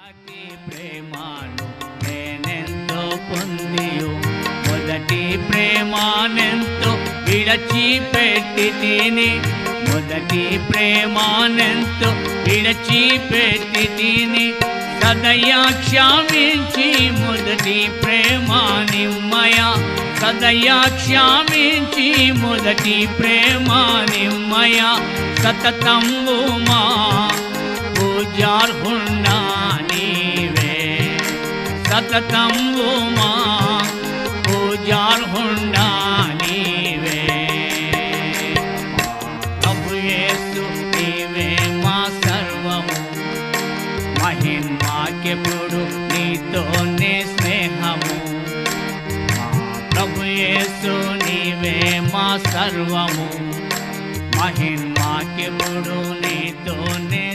మొదటి ప్రేమను నేనెంతో పొందియు మొదటి ప్రేమనెంతో విడచిపెట్టి తిని మొదటి ప్రేమనెంతో విడచిపెట్టి తిని సదయా క్షమించి మొదటి ప్రేమ నిమ్మయ సదయా క్షమించి మొదటి ప్రేమ నిమ్మయ సతతంబు మా పూజార్హుండా నీవే సతతంబు మా పూజార్హుండా నీవే ప్రభు యేసు నీవే మా సర్వము మహిమాకెప్పుడు నీతోనే స్నేహము ప్రభు యేసు నీవే మా సర్వము మహిమాకెప్పుడు నీతోనే